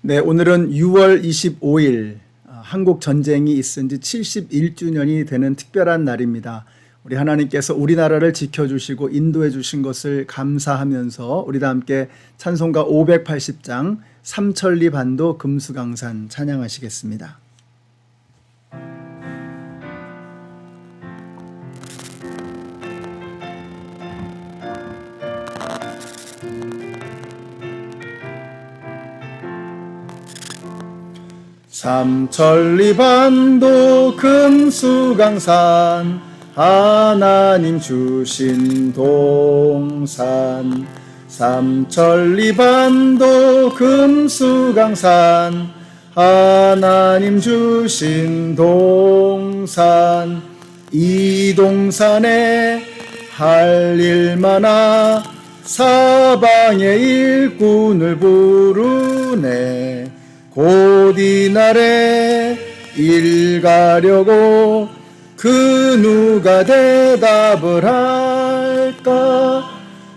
네, 오늘은 6월 25일 한국 전쟁이 있은 지 71주년이 되는 특별한 날입니다. 우리 하나님께서 우리나라를 지켜주시고 인도해 주신 것을 감사하면서 우리 다 함께 찬송가 580장 삼천리 반도 금수강산 찬양하시겠습니다. 삼천리 반도 금수강산 하나님 주신 동산 삼천리 반도 금수강산 하나님 주신 동산 이 동산에 할 일 많아 사방의 일꾼을 부르네 곧 이날에 일 가려고 그 누가 대답을 할까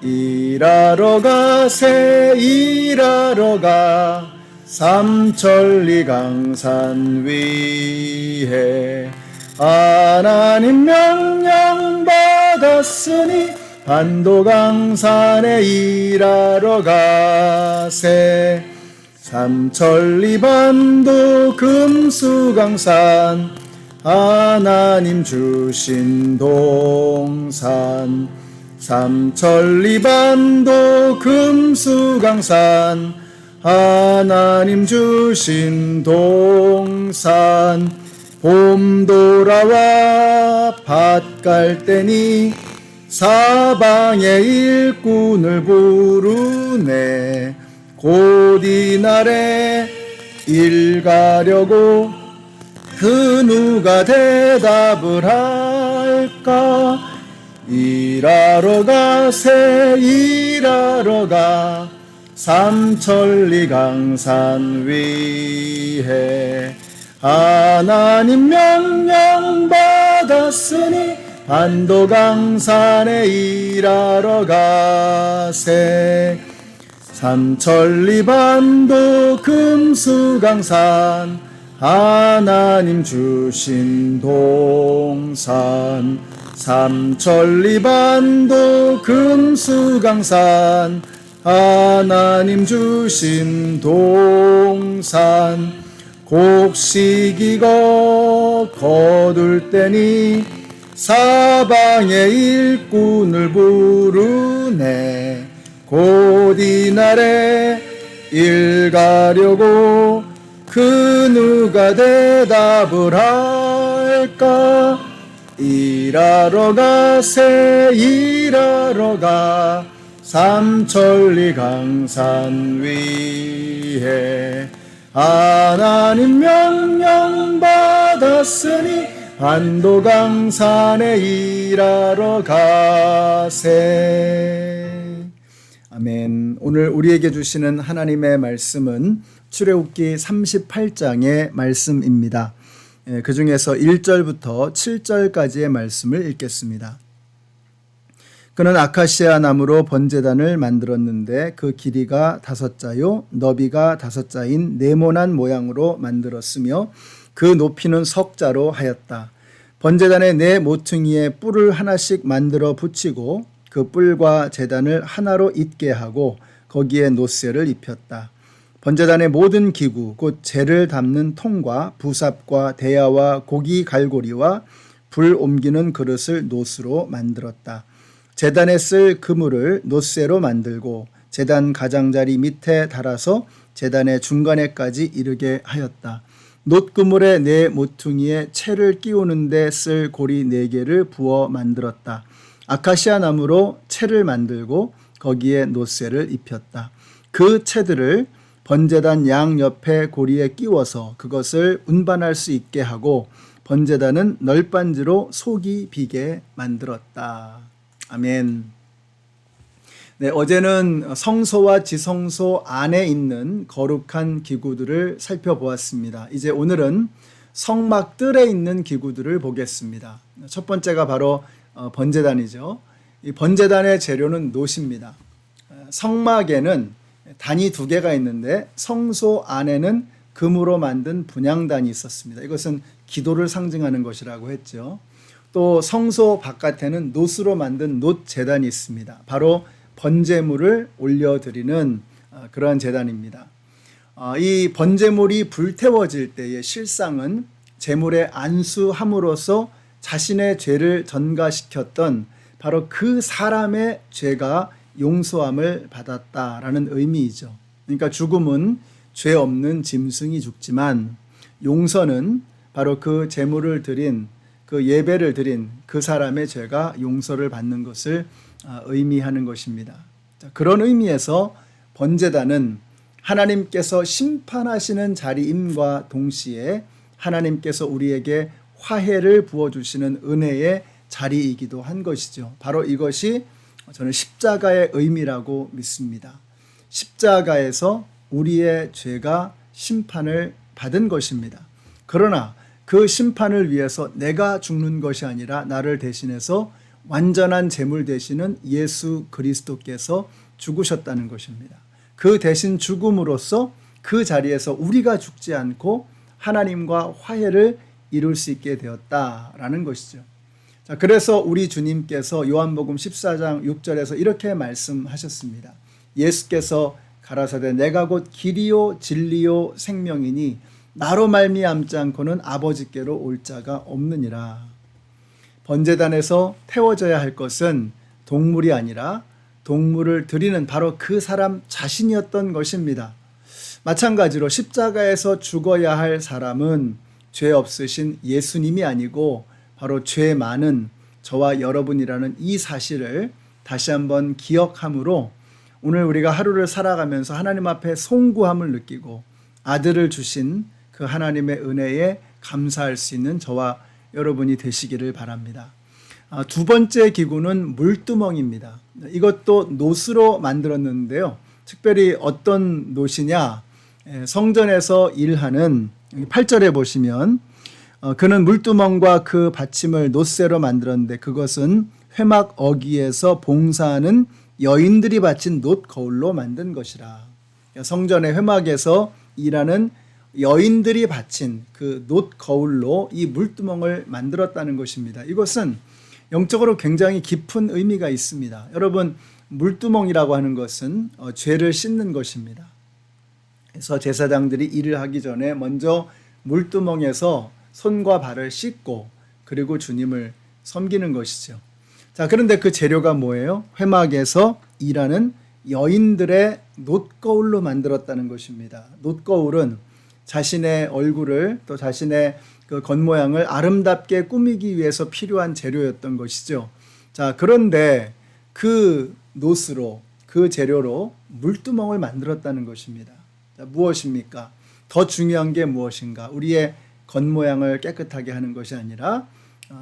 일하러 가세 일하러 가 삼천리 강산 위에 하나님 명령 받았으니 반도 강산에 일하러 가세 삼천리 반도 금수강산 하나님 주신 동산 삼천리 반도 금수강산 하나님 주신 동산 봄 돌아와 밭 갈 때니 사방의 일꾼을 부르네 곧 이날에 일 가려고 그 누가 대답을 할까 일하러 가세 일하러 가 삼천리 강산 위에 하나님 명령 받았으니 반도 강산에 일하러 가세 삼천리 반도 금수강산 하나님 주신 동산 삼천리 반도 금수강산 하나님 주신 동산 곡식 익어 거둘 때니 사방의 일꾼을 부르네 곧 이날에 일 가려고 그 누가 대답을 할까 일하러 가세 일하러 가 삼천리 강산 위에 하나님 명령 받았으니 반도 강산에 일하러 가세 아멘. 오늘 우리에게 주시는 하나님의 말씀은 출애굽기 38장의 말씀입니다. 그 중에서 1절부터 7절까지의 말씀을 읽겠습니다. 그는 아카시아 나무로 번제단을 만들었는데 그 길이가 5자요 너비가 5자인 네모난 모양으로 만들었으며 그 높이는 석자로 하였다. 번제단의 네 모퉁이에 뿔을 하나씩 만들어 붙이고 그 뿔과 제단을 하나로 잇게 하고 거기에 노쇠를 입혔다. 번제단의 모든 기구 곧 재를 담는 통과 부삽과 대야와 고기 갈고리와 불 옮기는 그릇을 노수로 만들었다. 제단에 쓸 그물을 노쇠로 만들고 제단 가장자리 밑에 달아서 제단의 중간에까지 이르게 하였다. 놋그물의 네 모퉁이에 채를 끼우는 데 쓸 고리 4개를 부어 만들었다. 아카시아 나무로 채를 만들고 거기에 노쇠를 입혔다. 그 채들을 번제단 양옆에 고리에 끼워서 그것을 운반할 수 있게 하고 번제단은 널빤지로 속이 비게 만들었다. 아멘. 네, 어제는 성소와 지성소 안에 있는 거룩한 기구들을 살펴보았습니다. 이제 오늘은 성막 뜰에 있는 기구들을 보겠습니다. 첫 번째가 바로 번제단이죠. 이 번제단의 재료는 놋입니다. 성막에는 단이 두 개가 있는데 성소 안에는 금으로 만든 분향단이 있었습니다. 이것은 기도를 상징하는 것이라고 했죠. 또 성소 바깥에는 놋으로 만든 놋 제단이 있습니다. 바로 번제물을 올려드리는 그러한 제단입니다. 이 번제물이 불태워질 때의 실상은 제물에 안수함으로써 자신의 죄를 전가시켰던 바로 그 사람의 죄가 용서함을 받았다라는 의미이죠. 그러니까 죽음은 죄 없는 짐승이 죽지만 용서는 바로 그 제물을 드린 그 예배를 드린 그 사람의 죄가 용서를 받는 것을 의미하는 것입니다. 그런 의미에서 번제단은 하나님께서 심판하시는 자리임과 동시에 하나님께서 우리에게 화해를 부어주시는 은혜의 자리이기도 한 것이죠. 바로 이것이 저는 십자가의 의미라고 믿습니다. 십자가에서 우리의 죄가 심판을 받은 것입니다. 그러나 그 심판을 위해서 내가 죽는 것이 아니라 나를 대신해서 완전한 제물 되시는 예수 그리스도께서 죽으셨다는 것입니다. 그 대신 죽음으로써 그 자리에서 우리가 죽지 않고 하나님과 화해를 이룰 수 있게 되었다라는 것이죠. 자, 그래서 우리 주님께서 요한복음 14장 6절에서 이렇게 말씀하셨습니다. 예수께서 가라사대 내가 곧 길이요 진리요 생명이니 나로 말미암지 않고는 아버지께로 올 자가 없느니라. 번제단에서 태워져야 할 것은 동물이 아니라 동물을 드리는 바로 그 사람 자신이었던 것입니다. 마찬가지로 십자가에서 죽어야 할 사람은 죄 없으신 예수님이 아니고 바로 죄 많은 저와 여러분이라는 이 사실을 다시 한번 기억함으로 오늘 우리가 하루를 살아가면서 하나님 앞에 송구함을 느끼고 아들을 주신 그 하나님의 은혜에 감사할 수 있는 저와 여러분이 되시기를 바랍니다. 두 번째 기구는 물두멍입니다. 이것도 놋으로 만들었는데요. 특별히 어떤 놋이냐? 성전에서 일하는 8절에 보시면 그는 물두멍과 그 받침을 놋쇠로 만들었는데 그것은 회막 어귀에서 봉사하는 여인들이 바친 놋 거울로 만든 것이라. 성전의 회막에서 일하는 여인들이 바친 그 놋 거울로 이 물두멍을 만들었다는 것입니다. 이것은 영적으로 굉장히 깊은 의미가 있습니다. 여러분, 물두멍이라고 하는 것은 죄를 씻는 것입니다. 그래서 제사장들이 일을 하기 전에 먼저 물두멍에서 손과 발을 씻고 그리고 주님을 섬기는 것이죠. 자, 그런데 그 재료가 뭐예요? 회막에서 일하는 여인들의 놋거울로 만들었다는 것입니다. 놋거울은 자신의 얼굴을 또 자신의 그 겉모양을 아름답게 꾸미기 위해서 필요한 재료였던 것이죠. 자, 그런데 그 놋으로 그 재료로 물두멍을 만들었다는 것입니다. 자, 무엇입니까? 더 중요한 게 무엇인가? 우리의 겉모양을 깨끗하게 하는 것이 아니라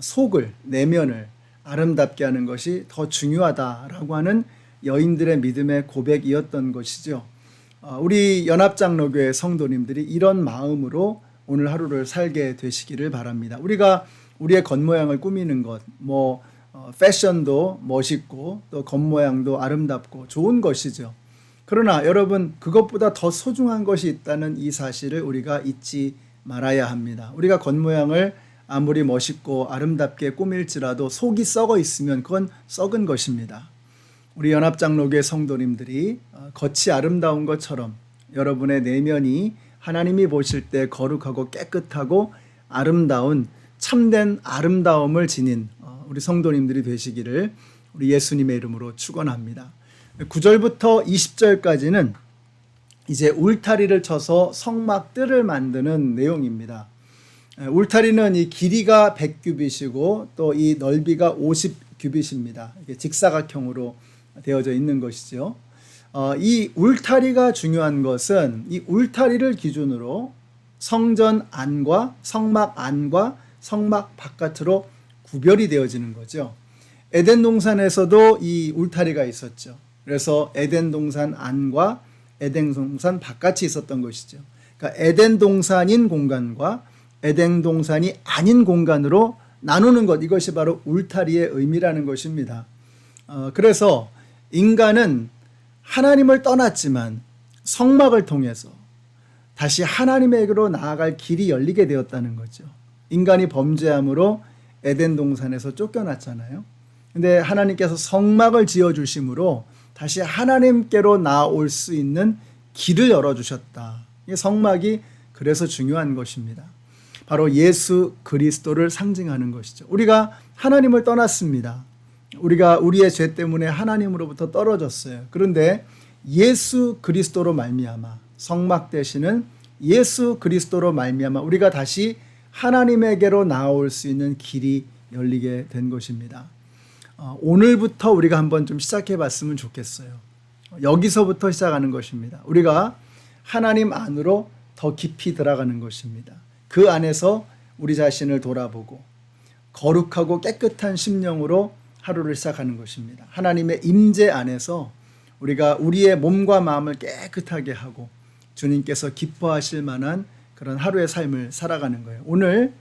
속을, 내면을 아름답게 하는 것이 더 중요하다라고 하는 여인들의 믿음의 고백이었던 것이죠. 우리 연합장로교회 성도님들이 이런 마음으로 오늘 하루를 살게 되시기를 바랍니다. 우리가 우리의 겉모양을 꾸미는 것, 패션도 멋있고 또 겉모양도 아름답고 좋은 것이죠. 그러나 여러분, 그것보다 더 소중한 것이 있다는 이 사실을 우리가 잊지 말아야 합니다. 우리가 겉모양을 아무리 멋있고 아름답게 꾸밀지라도 속이 썩어 있으면 그건 썩은 것입니다. 우리 연합장로교회 성도님들이 겉이 아름다운 것처럼 여러분의 내면이 하나님이 보실 때 거룩하고 깨끗하고 아름다운 참된 아름다움을 지닌 우리 성도님들이 되시기를 우리 예수님의 이름으로 축원합니다. 9절부터 20절까지는 이제 울타리를 쳐서 성막들을 만드는 내용입니다. 울타리는 이 길이가 100규빗이고 또 이 넓이가 50규빗입니다. 이게 직사각형으로 되어져 있는 것이죠. 이 울타리가 중요한 것은 이 울타리를 기준으로 성전 안과 성막 안과 성막 바깥으로 구별이 되어지는 거죠. 에덴 동산에서도 이 울타리가 있었죠. 그래서 에덴 동산 안과 에덴 동산 바깥이 있었던 것이죠. 그러니까 에덴 동산인 공간과 에덴 동산이 아닌 공간으로 나누는 것, 이것이 바로 울타리의 의미라는 것입니다. 그래서 인간은 하나님을 떠났지만 성막을 통해서 다시 하나님에게로 나아갈 길이 열리게 되었다는 거죠. 인간이 범죄함으로 에덴 동산에서 쫓겨났잖아요. 근데 하나님께서 성막을 지어주심으로 다시 하나님께로 나아올 수 있는 길을 열어주셨다. 이 성막이 그래서 중요한 것입니다. 바로 예수 그리스도를 상징하는 것이죠. 우리가 하나님을 떠났습니다. 우리가 우리의 죄 때문에 하나님으로부터 떨어졌어요. 그런데 예수 그리스도로 말미암아, 성막 되시는 예수 그리스도로 말미암아 우리가 다시 하나님에게로 나아올 수 있는 길이 열리게 된 것입니다. 오늘부터 우리가 한번 좀 시작해 봤으면 좋겠어요. 여기서부터 시작하는 것입니다. 우리가 하나님 안으로 더 깊이 들어가는 것입니다. 그 안에서 우리 자신을 돌아보고 거룩하고 깨끗한 심령으로 하루를 시작하는 것입니다. 하나님의 임재 안에서 우리가 우리의 몸과 마음을 깨끗하게 하고 주님께서 기뻐하실 만한 그런 하루의 삶을 살아가는 거예요. 오늘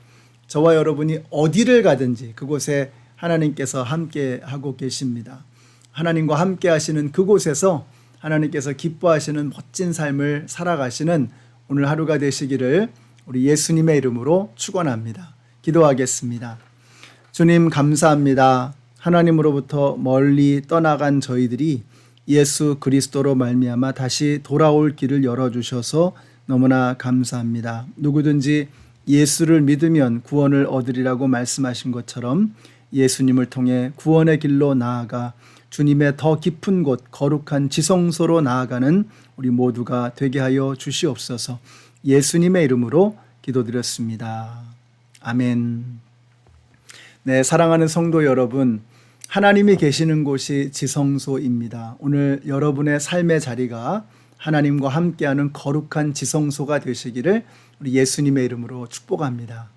저와 여러분이 어디를 가든지 그곳에 하나님께서 함께 하고 계십니다. 하나님과 함께 하시는 그곳에서 하나님께서 기뻐하시는 멋진 삶을 살아가시는 오늘 하루가 되시기를 우리 예수님의 이름으로 축원합니다. 기도하겠습니다. 주님 감사합니다. 하나님으로부터 멀리 떠나간 저희들이 예수 그리스도로 말미암아 다시 돌아올 길을 열어주셔서 너무나 감사합니다. 누구든지 예수를 믿으면 구원을 얻으리라고 말씀하신 것처럼 예수님을 통해 구원의 길로 나아가 주님의 더 깊은 곳 거룩한 지성소로 나아가는 우리 모두가 되게 하여 주시옵소서. 예수님의 이름으로 기도드렸습니다. 아멘. 네, 사랑하는 성도 여러분, 하나님이 계시는 곳이 지성소입니다. 오늘 여러분의 삶의 자리가 하나님과 함께하는 거룩한 지성소가 되시기를 우리 예수님의 이름으로 축복합니다.